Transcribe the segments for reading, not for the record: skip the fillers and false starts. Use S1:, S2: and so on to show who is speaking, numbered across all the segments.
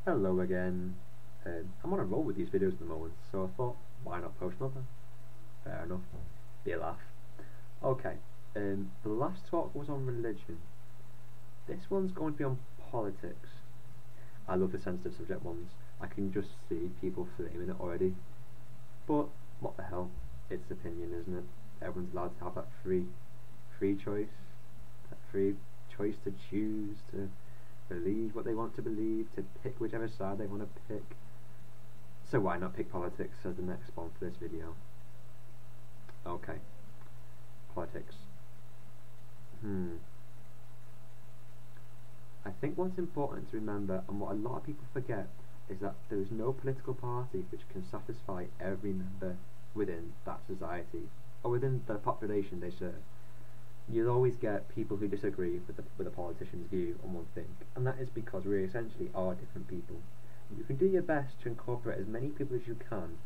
S1: Hello again. I'm on a roll with these videos at the moment, so I thought, why not post another? Fair enough. Be a laugh. Okay, the last talk was on religion. This one's going to be on politics. I love the sensitive subject ones. I can just see people flaming it already. But, what the hell? It's opinion, isn't it? Everyone's allowed to have that free choice. That free choice to choose, to believe what they want to believe, to pick whichever side they want to pick. So why not pick politics as the next one for this video? Okay, politics. I think what's important to remember, and what a lot of people forget, is that there is no political party which can satisfy every member within that society, or within the population they serve. You'll always get people who disagree with a politician's view on one thing, and that is because we essentially are different people. You can do your best to incorporate as many people as you can,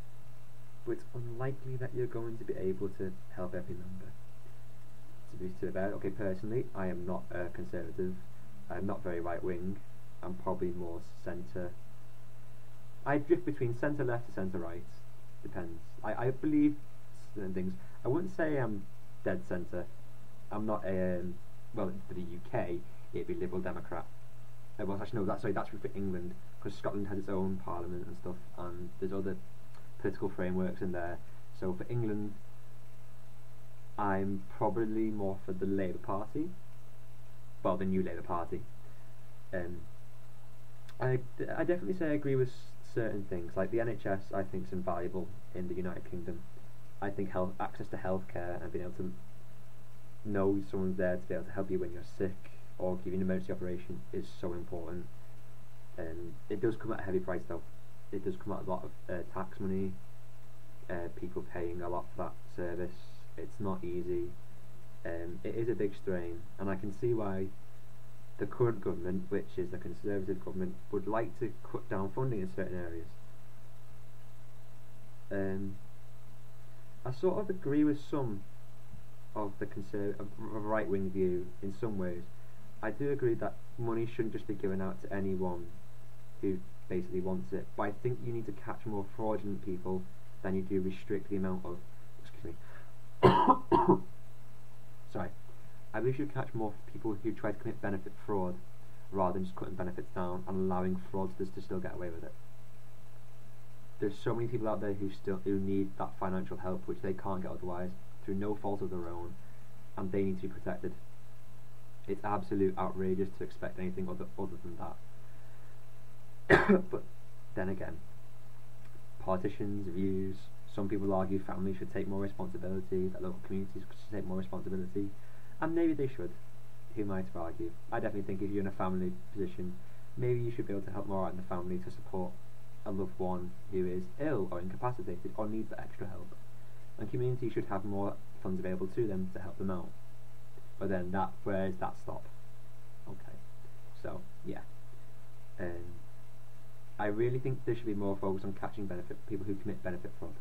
S1: but it's unlikely that you're going to be able to help every member. To be fair, okay, personally, I am not a conservative. I'm not very right-wing. I'm probably more centre. I drift between centre-left to centre-right. Depends. I believe certain things. I wouldn't say I'm dead centre. I'm not a well, for the UK it'd be Liberal Democrat. Well, actually no, that's for England, because Scotland has its own parliament and stuff, and there's other political frameworks in there. So for England, I'm probably more for the Labour Party, well, the new Labour Party. I definitely say I agree with certain things, like the NHS. I think is invaluable in the United Kingdom. I think access to healthcare and being able to know someone's there to be able to help you when you're sick or give you an emergency operation is so important. It does come at a heavy price though. It does come at a lot of tax money, people paying a lot for that service. It's not easy. It is a big strain, and I can see why the current government, which is the Conservative government, would like to cut down funding in certain areas. I sort of agree with some of the right-wing view in some ways. I do agree that money shouldn't just be given out to anyone who basically wants it, but I think you need to catch more fraudulent people than you do restrict the amount of, excuse me, sorry, I believe you should catch more people who try to commit benefit fraud rather than just cutting benefits down and allowing fraudsters to still get away with it. There's so many people out there who need that financial help which they can't get otherwise, through no fault of their own, and they need to be protected. It's absolute outrageous to expect anything other than that. But then again, politicians' views, some people argue families should take more responsibility, that local communities should take more responsibility, and maybe they should. Who am I to argue? I definitely think if you're in a family position, maybe you should be able to help more out in the family to support a loved one who is ill or incapacitated or needs that extra help. And communities should have more funds available to them to help them out. But then where does that stop? Okay, so yeah, I really think there should be more focus on catching people who commit benefit fraud.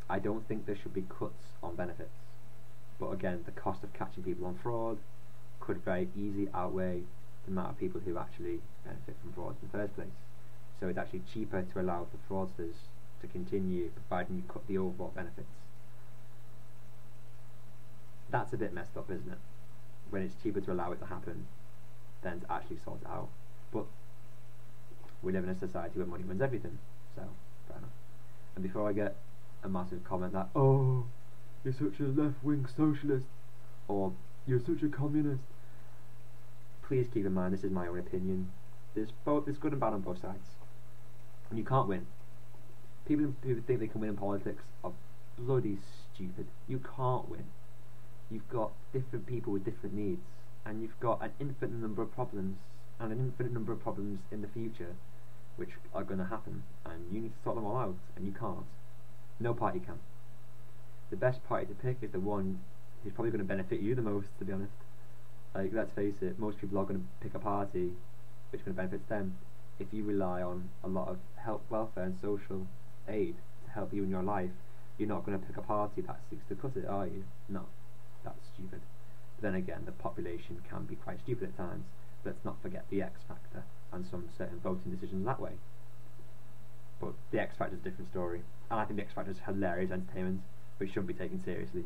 S1: I don't think there should be cuts on benefits, but again, the cost of catching people on fraud could very easily outweigh the amount of people who actually benefit from fraud in the first place. So it's actually cheaper to allow the fraudsters to continue, providing you cut the overall benefits. That's a bit messed up, isn't it? When it's cheaper to allow it to happen than to actually sort it out. But we live in a society where money runs everything, so fair enough. And before I get a massive comment that, oh, you're such a left-wing socialist, or you're such a communist, please keep in mind this is my own opinion. There's good and bad on both sides, and you can't win. People who think they can win in politics are bloody stupid. You can't win. You've got different people with different needs, and you've got an infinite number of problems, and an infinite number of problems in the future which are going to happen, and you need to sort them all out, and you can't. No party can. The best party to pick is the one who's probably going to benefit you the most, to be honest. Like, let's face it, most people are going to pick a party which is going to benefit them. If you rely on a lot of help, welfare and social aid to help you in your life, you're not going to pick a party that seeks to cut it, are you? No, that's stupid. But then again, the population can be quite stupid at times, let's not forget the X Factor and some certain voting decisions that way. But the X Factor is a different story, and I think the X Factor is hilarious entertainment, which shouldn't be taken seriously.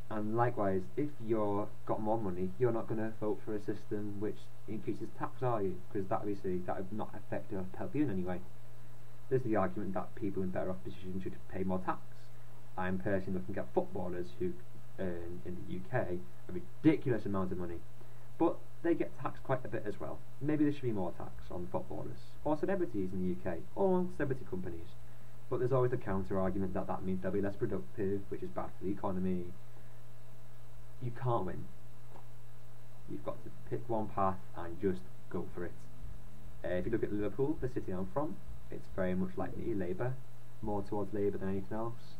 S1: And likewise, if you're got more money, you're not going to vote for a system which increases tax, are you? Because that would not affect or help you in any way. There's the argument that people in better off positions should pay more tax. I'm personally looking at footballers who earn in the UK a ridiculous amount of money, but they get taxed quite a bit as well. Maybe there should be more tax on footballers or celebrities in the UK or on celebrity companies. But there's always the counter argument that that means they'll be less productive, which is bad for the economy. You can't win. You've got to pick one path and just go for it. If you look at Liverpool, the city I'm from, it's very much like me, Labour, more towards Labour than anything else,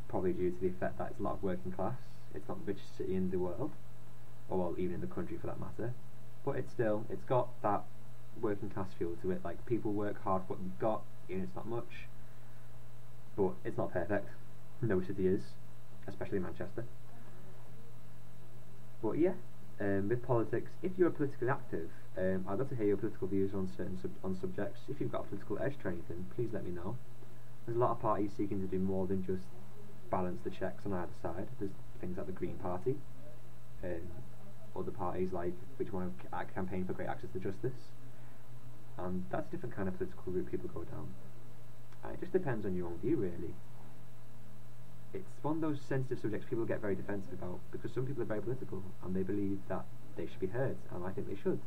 S1: probably due to the effect that it's a lot of working class. It's not the richest city in the world, or well, even in the country for that matter, but it's got that working class feel to it. Like, people work hard for what you've got, even if it's not much, but it's not perfect. No city is, especially Manchester. But yeah, with politics, if you're politically active, I'd love to hear your political views on certain subjects. If you've got a political edge to anything, please let me know. There's a lot of parties seeking to do more than just balance the checks on either side. There's things like the Green Party, other parties like which want to campaign for great access to justice, and that's a different kind of political route people go down. And it just depends on your own view, really. It's one of those sensitive subjects people get very defensive about, because some people are very political and they believe that they should be heard, and I think they should,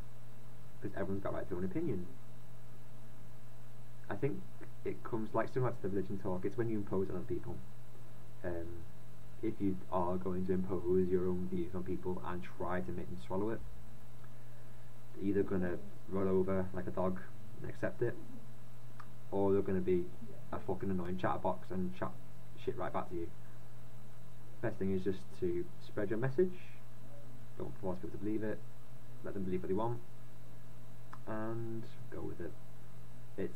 S1: because everyone's got a right to their own opinion. I think it comes like similar to the religion talk. It's when you impose on other people. If you are going to impose your own views on people and try to make them swallow it, they're either going to roll over like a dog and accept it, or they're going to be a fucking annoying chatterbox and chat shit right back to you. Best thing is just to spread your message. Don't force people to believe it. Let them believe what they want, and go with it.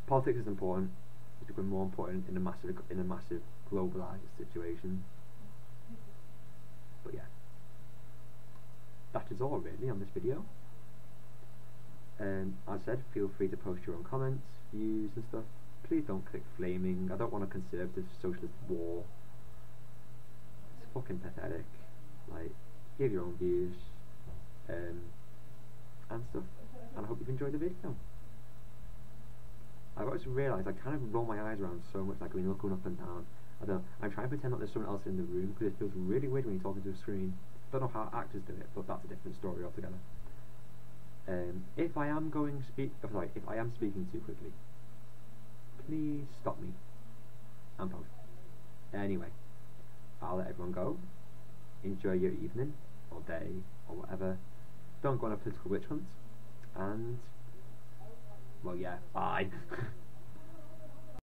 S1: Politics is important. It's becoming more important in a massive globalized situation. But yeah, that is all really on this video. As I said, feel free to post your own comments, views and stuff. Please don't click flaming. I don't want a conservative socialist war. It's fucking pathetic. Like, give your own views and stuff. And I hope you've enjoyed the video. I've also realised I kind of roll my eyes around so much, like when you're looking up and down. I don't know, I'm trying to pretend that there's someone else in the room, because it feels really weird when you're talking to a screen. Don't know how actors do it, but that's a different story altogether. If I am speaking too quickly, please stop me and post. Anyway, I'll let everyone go. Enjoy your evening or day or whatever. Don't go on a political witch hunt. And well, yeah, bye.